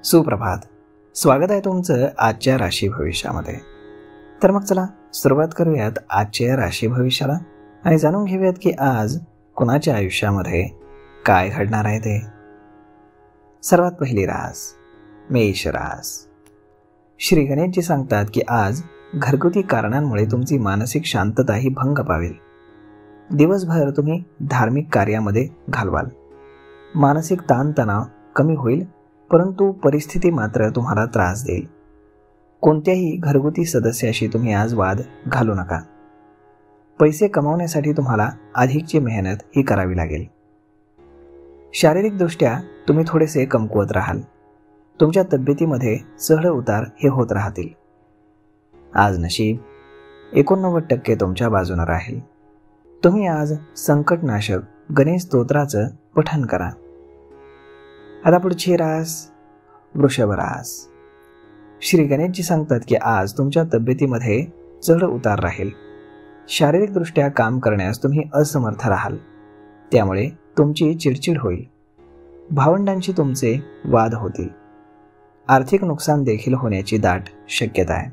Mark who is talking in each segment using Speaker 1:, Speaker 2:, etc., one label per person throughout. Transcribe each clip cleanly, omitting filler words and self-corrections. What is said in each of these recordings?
Speaker 1: सुप्रभात. स्वागत आहे तुमचं आजच्या राशी भविष्यामध्ये. तर मग चला सुरुवात करूयात आजच्या राशी भविष्याला आणि जाणून घेऊयात की आज कुणाच्या आयुष्यामध्ये काय घडणार आहे ते. सर्वात पहिली रास मेष रास. श्री गणेशजी सांगतात की आज घरगुती कारणांमुळे तुमची मानसिक शांतता ही भंग पावेल. दिवसभर तुम्ही धार्मिक कार्यामध्ये घालवाल. मानसिक ताणतणाव कमी होईल, परंतु परिस्थिती मात्र तुम्हाला त्रास देईल. कोणत्याही घरगुती सदस्याशी तुम्ही आज वाद घालू नका. पैसे कमावण्यासाठी तुम्हाला अधिकची मेहनत ही करावी लागेल. शारीरिकदृष्ट्या तुम्ही थोडेसे कमकुवत राहाल. तुमच्या तब्येतीमध्ये चढ उतार हे होत राहतील. आज नशीब 89% तुमच्या बाजूने राहील. तुम्ही आज संकटनाशक गणेश स्तोत्राचं पठण करा. आता पुढची रास वृषभ रास. श्री गणेशजी सांगतात की आज तुमच्या तब्येतीमध्ये चढ उतार राहील. शारीरिकदृष्ट्या काम करण्यास तुम्ही असमर्थ राहाल, त्यामुळे तुमची चिडचिड होईल. भावंडांशी तुमचे वाद होतील. आर्थिक नुकसान देखील होण्याची दाट शक्यता आहे.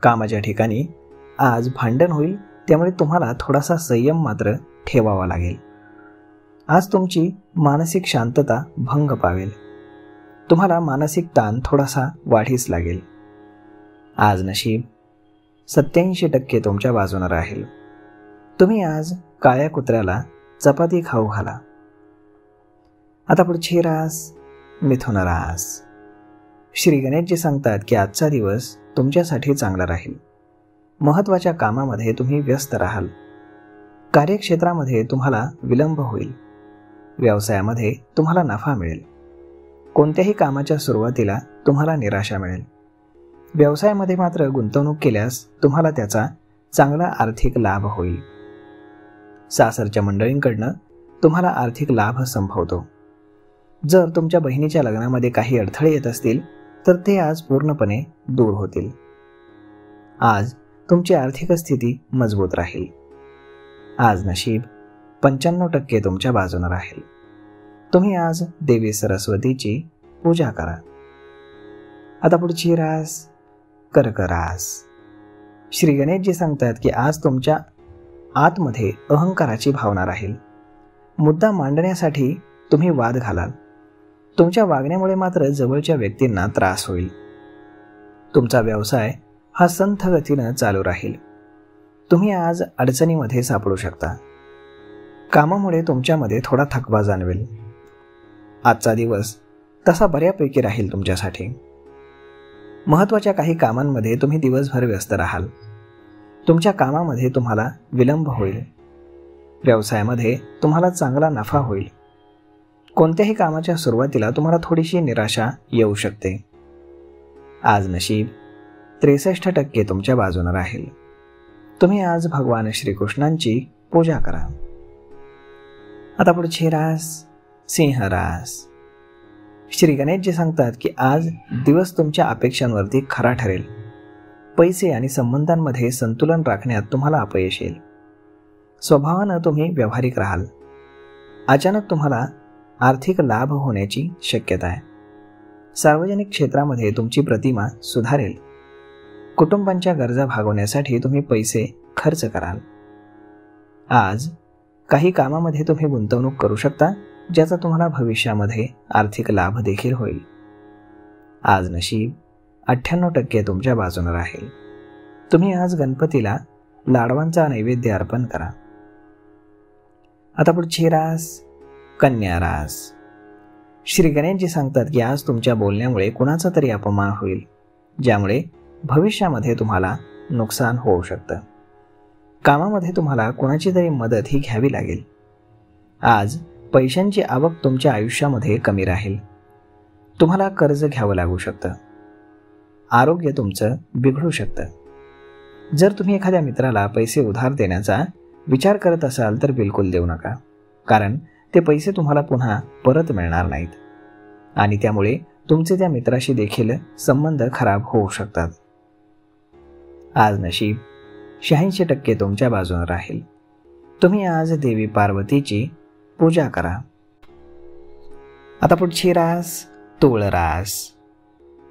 Speaker 1: कामाच्या ठिकाणी आज भांडण होईल, त्यामुळे तुम्हाला थोडासा संयम मात्र ठेवावा लागेल. आज तुमची मानसिक शांतता भंग पावेल. तुम्हाला मानसिक ताण थोडासा वाढीस लागेल. आज नशीब 87% तुमच्या बाजूने राहील. तुम्ही आज काळ्या कुत्र्याला चपाती खाऊ घाला. आता पुढची रास मिथुन रास. श्री गणेशजी सांगतात की आजचा दिवस तुमच्यासाठी चांगला राहील. महत्त्वाच्या कामामध्ये तुम्ही व्यस्त राहाल. कार्यक्षेत्रामध्ये तुम्हाला विलंब होईल. व्यवसायामध्ये तुम्हाला नफा मिळेल. कोणत्याही कामाच्या सुरुवातीला तुम्हाला निराशा मिळेल. व्यवसायामध्ये मात्र गुंतवणूक केल्यास तुम्हाला त्याचा चांगला आर्थिक लाभ होईल. सासरच्या मंडळींकडनं तुम्हाला आर्थिक लाभ संभवतो. जर तुमच्या बहिणीच्या लग्नामध्ये काही अडथळे येत असतील तर ते आज पूर्णपणे दूर होतील. आज तुमची आर्थिक स्थिती मजबूत राहील. आज नशीब 95% तुमच्या बाजूने राहील. तुम्ही आज देवी सरस्वतीची पूजा करा. आता पुढची रास कर्क रास. श्री गणेशजी सांगतात की आज तुमच्या आतमध्ये अहंकाराची भावना राहील. मुद्दा मांडण्यासाठी तुम्ही वाद घालाल. तुमच्या वागण्यामुळे मात्र जवळच्या व्यक्तींना त्रास होईल. तुमचा व्यवसाय हा संथ गतीनं चालू राहील. तुम्ही आज अडचणीमध्ये सापडू शकता. कामामुळे तुमच्यामध्ये थोडा थकवा जाणवेल. आजचा दिवस तसा बऱ्यापैकी राहील तुमच्यासाठी. महत्त्वाच्या काही कामांमध्ये तुम्ही दिवसभर व्यस्त राहाल. तुमच्या कामामध्ये तुम्हाला विलंब होईल. व्यवसायामध्ये तुम्हाला चांगला नफा होईल. कोणत्याही कामाच्या सुरुवातीला तुम्हाला थोडीशी निराशा येऊ शकते. आज नशीब 63% तुमच्या बाजूने राहील. तुम्ही आज भगवान श्रीकृष्णांची पूजा करा. आता पुढची रास सिंह रास. श्री गणेशजी सांगतात की आज दिवस तुमच्या अपेक्षांवरती खरा ठरेल. पैसे आणि संबंधांमध्ये संतुलन राखण्यात तुम्हाला अपयश येईल. स्वभावानं तुम्ही व्यावहारिक राहाल. अचानक तुम्हाला आर्थिक लाभ होण्याची शक्यता आहे. सार्वजनिक क्षेत्रामध्ये तुमची प्रतिमा सुधारेल. कुटुंबांच्या गरजा भागवण्यासाठी तुम्ही पैसे खर्च कराल. आज काही कामामध्ये तुम्ही गुंतवणूक करू शकता, ज्याचा तुम्हाला भविष्यामध्ये आर्थिक लाभ देखील होईल. आज नशीब 98% तुमच्या बाजूने राहील. तुम्ही आज गणपतीला लाडवांचा नैवेद्य अर्पण करा. आता पुढची रास कन्या रास. श्री गणेशजी सांगतात की आज तुमच्या बोलण्यामुळे कुणाचा तरी अपमान होईल, ज्यामुळे भविष्यामध्ये तुम्हाला नुकसान होऊ शकतं. कामामध्ये तुम्हाला कोणाची तरी मदत ही घ्यावी लागेल. आज पैशांची आवक तुमच्या आयुष्यामध्ये कमी राहील. तुम्हाला कर्ज घ्यावं लागू शकतं. आरोग्य तुमचं बिघडू शकतं. जर तुम्ही एखाद्या मित्राला पैसे उधार देण्याचा विचार करत असाल तर बिलकुल देऊ नका, कारण ते पैसे तुम्हाला पुन्हा परत मिळणार नाहीत आणि त्यामुळे तुमचे त्या मित्राशी देखील संबंध खराब होऊ शकतात. आज नशीब 86% तुमच्या बाजूने राहील. तुम्ही आज देवी पार्वतीची पूजा करा. आता पुढची रास तुळ रास.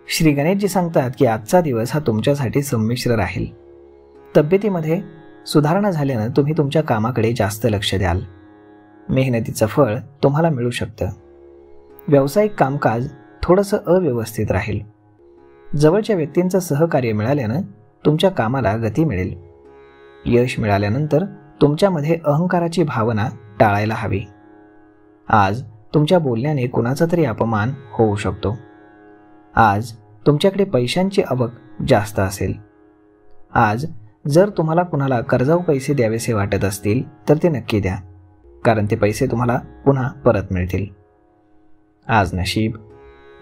Speaker 1: श्री गणेशजी सांगतात की आजचा दिवस हा तुमच्यासाठी संमिश्र राहील. तब्येतीमध्ये सुधारणा झाल्यानं तुम्ही तुमच्या कामाकडे जास्त लक्ष द्याल. मेहनतीचं फळ तुम्हाला मिळू शकतं. व्यावसायिक कामकाज थोडंसं अव्यवस्थित राहील. जवळच्या व्यक्तींचं सहकार्य मिळाल्यानं तुमच्या कामाला गती मिळेल. यश मिळाल्यानंतर तुमच्यामध्ये अहंकाराची भावना टाळायला हवी. आज तुमच्या बोलण्याने कुणाचा तरी अपमान होऊ शकतो. आज तुमच्याकडे पैशांची आवक जास्त असेल. आज जर तुम्हाला कुणाला कर्जाऊ पैसे द्यावेसे वाटत असतील तर ते नक्की द्या, कारण ते पैसे तुम्हाला पुन्हा परत मिळतील. आज नशीब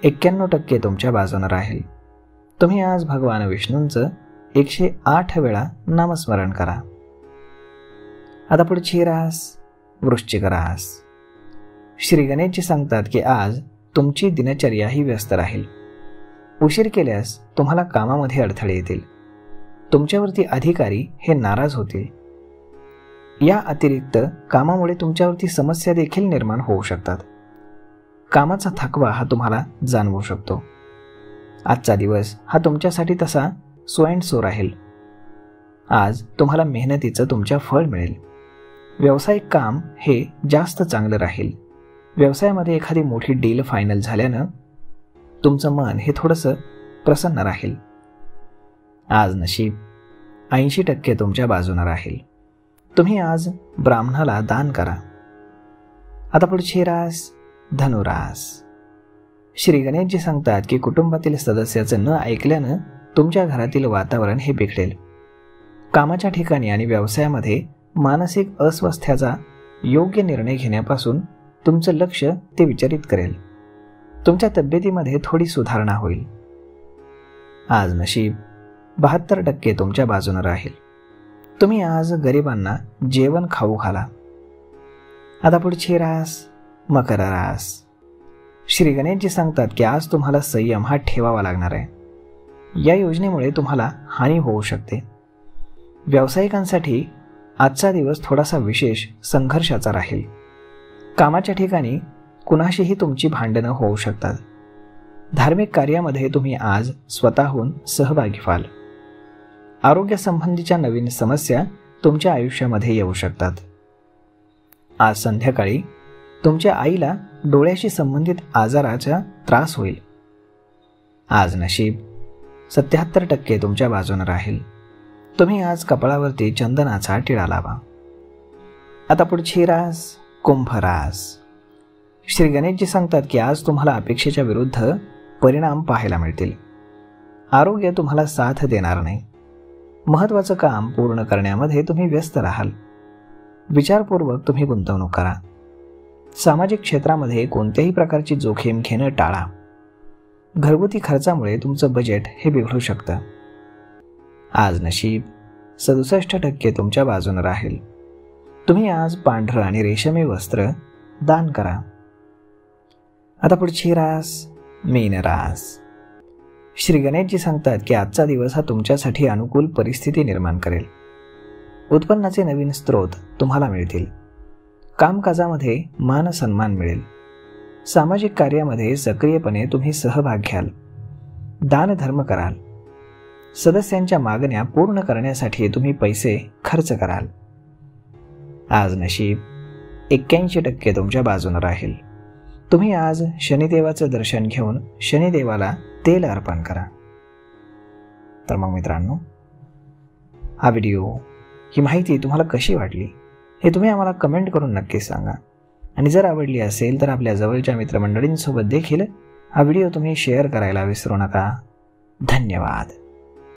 Speaker 1: 91% तुमच्या बाजूने राहील. तुम्ही आज भगवान विष्णूंचं 108 वेळा नामस्मरण करा. आता पुढची रास वृश्चिक रास. श्री गणेशजी सांगतात की आज तुमची दिनचर्या ही व्यस्त राहील. उशीर केल्यास तुम्हाला कामामध्ये अडथळे येतील. तुमच्यावरती अधिकारी हे नाराज होतील. या अतिरिक्त कामामुळे तुमच्यावरती समस्या देखील निर्माण होऊ शकतात. कामाचा थकवा हा तुम्हाला जाणवू शकतो. आजचा दिवस हा तुमच्यासाठी तसा सो अँड सो राहील. आज तुम्हाला मेहनतीचं तुमच्या फळ मिळेल. व्यावसायिक काम हे जास्त चांगलं राहील. व्यवसायामध्ये एखादी मोठी डील फायनल झाल्यानं तुमचं मन हे थोडंसं प्रसन्न राहील. आज नशीब 80% तुमच्या बाजूने राहील. तुम्ही आज ब्राह्मणाला दान करा. आता पुढची रास धनुरास. श्री गणेशजी सांगतात की कुटुंबातील सदस्याचं न ऐकल्यानं तुमच्या घरातील वातावरण हे बिघडेल. कामाच्या ठिकाणी आणि व्यवसायामध्ये मानसिक अस्वस्थतेचा योग्य निर्णय घेण्यापासून तुमचं लक्ष ते विचलित करेल. तुमच्या तब्येतीमध्ये थोडी सुधारणा होईल. आज नशीब 72% तुमच्या बाजूने राहील. तुम्ही आज गरिबांना जेवण खाऊ घाला. आता पुढची रास मकर रास. श्री गणेशजी सांगतात की आज तुम्हाला संयम हा ठेवावा लागणार आहे. या योजनेमुळे तुम्हाला हानी होऊ शकते. व्यावसायिकांसाठी आजचा दिवस थोडासा विशेष संघर्षाचा राहील. कामाच्या ठिकाणी कुणाशीही तुमची भांडणं होऊ शकतात. धार्मिक कार्यामध्ये तुम्ही आज स्वतःहून सहभागी व्हाल. आरोग्यासंबंधीच्या नवीन समस्या तुमच्या आयुष्यामध्ये येऊ शकतात. आज संध्याकाळी तुमच्या आईला डोळ्याशी संबंधित आजाराचा त्रास होईल. आज नशीब 77% तुमच्या बाजूने राहील. तुम्ही आज कपाळावरती चंदनाचा टिळा लावा. आता पुढची रास कुंभ रास. श्री गणेशजी सांगतात की आज तुम्हाला अपेक्षेच्या विरुद्ध परिणाम पाहायला मिळतील. आरोग्य तुम्हाला साथ देणार नाही. महत्त्वाचं काम पूर्ण करण्यामध्ये तुम्ही व्यस्त राहाल. विचारपूर्वक तुम्ही गुंतवणूक करा. सामाजिक क्षेत्रामध्ये कोणत्याही प्रकारची जोखीम घेणं टाळा. घरगुती खर्चामुळे तुमचं बजेट हे बिघडू शकतं. आज नशीब 67% तुमच्या बाजूने राहील. तुम्ही आज पांढरं आणि रेशमी वस्त्र दान करा. आता पुढची रास मीन रास. श्री गणेशजी सांगतात की आजचा दिवस हा तुमच्यासाठी अनुकूल परिस्थिती निर्माण करेल. उत्पन्नाचे नवीन स्रोत तुम्हाला मिळतील. कामकाजामध्ये मान सन्मान मिळेल. सामाजिक कार्यामध्ये सक्रियपणे तुम्ही सहभाग घ्याल. दानधर्म कराल. सदस्यांच्या मागण्या पूर्ण करण्यासाठी तुम्ही पैसे खर्च कराल. आज नशीब 81% तुमच्या बाजूने राहील. तुम्ही आज शनिदेवाचं दर्शन घेऊन शनिदेवाला तेल अर्पण करा. तर मग मित्रांनो, हा व्हिडिओ, ही माहिती तुम्हाला कशी वाटली हे तुम्ही आम्हाला कमेंट करून नक्कीच सांगा. आणि जर आवडली असेल तर आपल्या जवळच्या मित्रमंडळींसोबत देखील हा व्हिडिओ तुम्ही शेअर करायला विसरू नका. धन्यवाद.